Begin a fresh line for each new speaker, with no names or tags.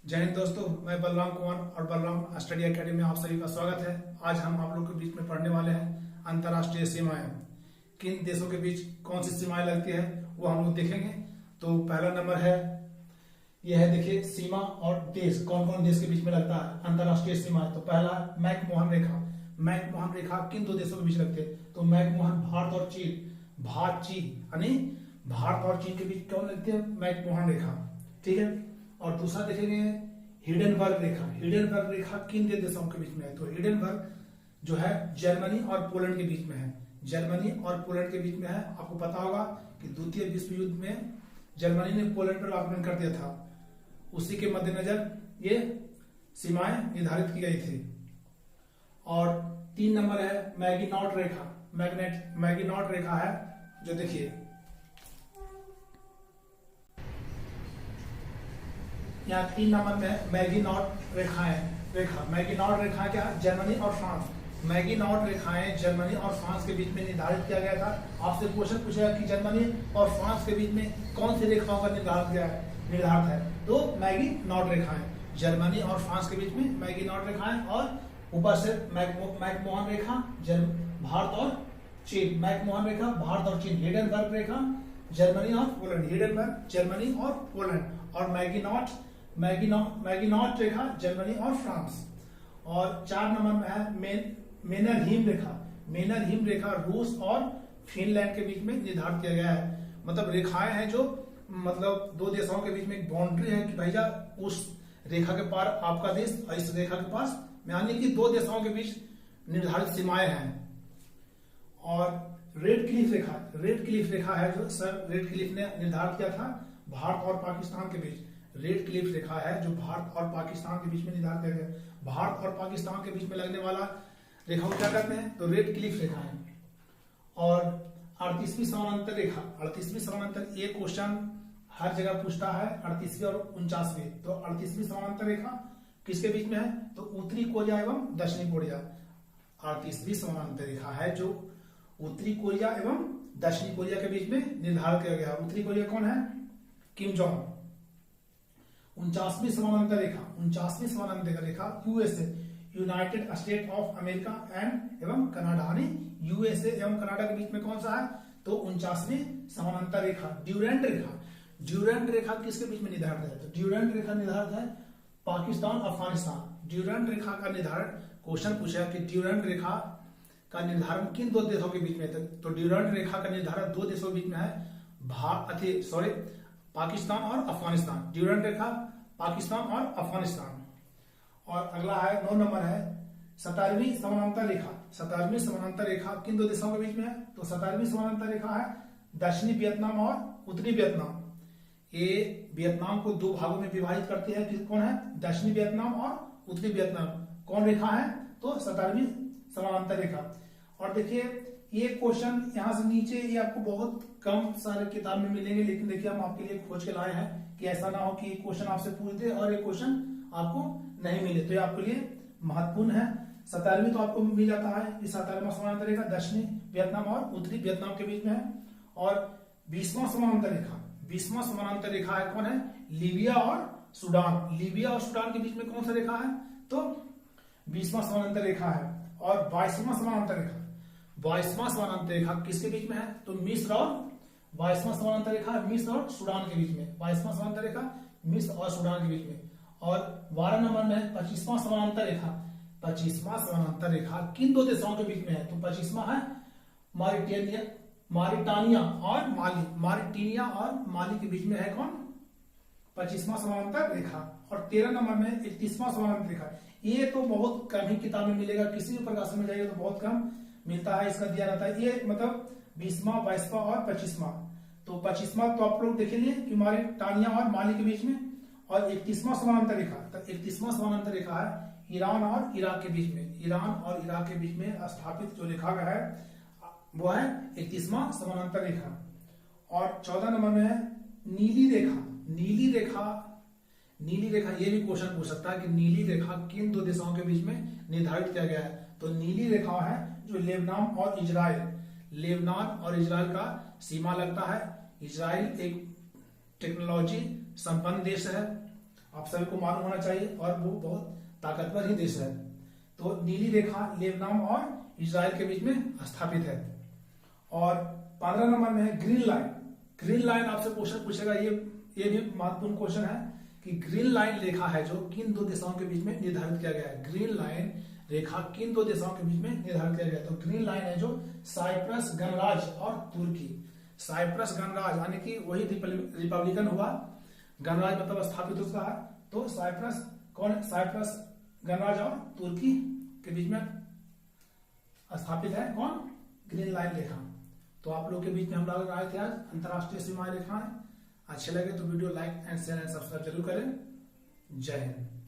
जय हिंद दोस्तों, मैं बलराम कुमार और बलराम स्टडी एकेडमी में आप सभी का स्वागत है। आज हम आप लोग के बीच में पढ़ने वाले हैं अंतर्राष्ट्रीय सीमाएं। किन देशों के बीच कौन सी सीमाएं लगती है वो हम लोग देखेंगे। तो पहला नंबर है, यह है देखिए सीमा और देश, कौन कौन देश के बीच में लगता है अंतर्राष्ट्रीय सीमाएं। तो पहला मैकमोहन रेखा। मैकमोहन रेखा किन दो देशों के बीच लगते हैं? तो मैकमोहन भारत और चीन, भारत चीन यानी भारत और चीन के बीच कौन लगती है? मैकमोहन रेखा। ठीक है। और दूसरा देखेंगे हिडेनबर्ग रेखा। हिडेनबर्ग रेखा किन देशों के बीच में है? तो हिडेनबर्ग जो है जर्मनी और पोलैंड के बीच में है। जर्मनी और पोलैंड के बीच में है। आपको पता होगा कि द्वितीय विश्व युद्ध में जर्मनी ने पोलैंड पर आक्रमण कर दिया था, उसी के मद्देनजर ये सीमाएं निर्धारित की गई थी। और 3 नंबर है मैगिनॉट रेखा। मैगिनॉट रेखा है जो देखिए यहाँ 3 नंबर में मैगिनॉट रेखा। मैगिनॉट रेखा क्या? जर्मनी और फ्रांस। मैगिनॉट रेखाएं जर्मनी और फ्रांस के बीच में निर्धारित किया गया था। आपसे क्वेश्चन पूछेगा कि जर्मनी और फ्रांस के बीच में कौन सी रेखाओं का निर्धारित है? तो मैगिनॉट रेखाएं जर्मनी और फ्रांस के बीच में मैगिनॉट रेखाएं, और ऊपर से मैकमोहन रेखा भारत और चीन। मैकमोहन रेखा भारत और चीन। हिडेनबर्ग रेखा जर्मनी और पोलैंड। हिडेनबर्ग जर्मनी और पोलैंड। और मैगिनॉट रेखा जर्मनी और फ्रांस। और 4 नंबर में है मेनरहीम रेखा। मेनरहीम रेखा रूस और फिनलैंड के बीच में निर्धारित किया गया है। मतलब रेखाएं हैं जो मतलब दो देशों के बीच में एक बाउंड्री है कि भैया उस रेखा के पार आपका देश और इस रेखा के पास, यानी कि दो देशों के बीच निर्धारित सीमाएं हैं। और रेड क्लिफ रेखा है जो सर रेड क्लिफ ने निर्धारित किया था भारत और पाकिस्तान के बीच। रेड क्लिफ रेखा है जो भारत और पाकिस्तान के बीच में निर्धारित किया गया। भारत और पाकिस्तान के बीच में लगने वाला रेखा को क्या कहते हैं? तो रेड क्लिफ रेखा है। और 38वीं समानांतर रेखा। 38वीं समानांतर, ये क्वेश्चन हर जगह पूछता है, 38वीं और 49वीं। तो 38वीं समानांतर रेखा किसके बीच में है? तो उत्तरी कोरिया एवं दक्षिणी कोरिया। 38वीं समानांतर रेखा है जो उत्तरी कोरिया एवं दक्षिणी कोरिया के बीच में निर्धारित किया गया। उत्तरी कोरिया कौन है? किम जोंग। 49वीं समानांतर रेखा USA, United State of America एवं कनाडा, यानी यूएसए एवं कनाडा के बीच में कौन सा है? तो 49वीं समानांतर रेखा ड्यूरेंट रेखा। ड्यूरेंट रेखा किसके बीच में निर्धारित है? तो ड्यूरेंट रेखा निर्धारित है पाकिस्तान अफगानिस्तान। ड्यूरेंट रेखा का निर्धारण, क्वेश्चन पूछा कि ड्यूरेंट रेखा का निर्धारण किन दो देशों के बीच में है? तो ड्यूरेंट रेखा का निर्धारण दो देशों के बीच में है, पाकिस्तान और अफगानिस्तान। ड्यूरेंट रेखा पाकिस्तान और अफगानिस्तान। और अगला है 9 नंबर है 17वीं समानांतर रेखा। 17वीं समानांतर रेखा किन दो देशों के बीच में है? तो 17वीं समानांतर रेखा है दक्षिणी वियतनाम और उत्तरी वियतनाम। ये वियतनाम को 2 भागों में विभाजित करती है। कौन है? दक्षिणी वियतनाम और उत्तरी वियतनाम। कौन रेखा है? तो 17वीं समानांतर रेखा। और देखिए ये क्वेश्चन यहाँ से नीचे ये आपको बहुत कम सारे किताब में मिलेंगे, लेकिन देखिए हम आपके लिए खोज के लाए हैं कि ऐसा ना हो कि क्वेश्चन आपसे पूछ दे और ये क्वेश्चन आपको नहीं मिले। तो ये आपके लिए महत्वपूर्ण है। 17वीं तो आपको मिल जाता है, 17वां समानांतर रेखा दक्षिणी वियतनाम और उत्तरी वियतनाम के बीच में है। और 20वां समानांतर रेखा है कौन है? लीबिया और सूडान। लीबिया और सूडान के बीच में कौन सा रेखा है? तो 20वां समानांतर रेखा है। और 22वां समानांतर रेखा किसके बीच में है? तो मिस्र और 22वां समानांतर रेखा मिस्र और सूडान के बीच में। 22वां समानांतर रेखा मिस्र और सूडान के बीच में। और 12 नंबर में 25वां समानांतर रेखा। 25वां समानांतर रेखा किन दो देशों के बीच में है? तो 25वां है मारिटानिया और माली। मारिटानिया और माली के बीच में है कौन? 25वां समानांतर रेखा। और 13 नंबर में 31वां समानांतर रेखा। ये तो बहुत कम ही किताब में मिलेगा, किसी भी प्रकाशन में जाइए तो बहुत कम मिलता है, इसका दिया रहता है। ये मतलब 20वां 22वां और 25वां। तो 25वां तो आप लोग देखेंगे कि मारिटानिया और माली के बीच में। और 31वां समानांतर रेखा, तो 31वां समानांतर रेखा है ईरान और इराक के बीच में। ईरान और इराक के बीच में स्थापित जो रेखा है वो है 31वां समानांतर रेखा। और 14 नंबर में है नीली रेखा। ये भी क्वेश्चन पूछ सकता है कि नीली रेखा किन दो देशों के बीच में निर्धारित किया गया है? तो नीली रेखा है जो लेबनान और इजराइल का सीमा लगता है। इजराइल एक टेक्नोलॉजी संपन्न देश है आप सभी को मालूम होना चाहिए और वो बहुत ताकतवर ही देश है। तो नीली रेखा लेबनान और इजराइल के बीच में स्थापित है। और 15 नंबर में है ग्रीन लाइन। ग्रीन लाइन आपसे क्वेश्चन पूछेगा, ये भी महत्वपूर्ण क्वेश्चन है कि ग्रीन लाइन रेखा है जो किन दो देशों के बीच में निर्धारित किया गया है। ग्रीन लाइन रेखा किन दो देशों के बीच में निर्धारित किया गया है। तो ग्रीन लाइन है जो साइप्रस गणराज्य और तुर्की। साइप्रस गणराज्य यानी कि वही रिपब्लिकन हुआ, गणराज्य मतलब स्थापित उसका है। तो साइप्रस साइप्रस गणराज्य और तुर्की के बीच में स्थापित है कौन, ग्रीन लाइन रेखा। तो आप लोग के बीच में हम लोग आए थे आज अंतरराष्ट्रीय सीमा रेखाएं। अच्छे लगे तो video like and share and subscribe जरूर करें। जय हिंद।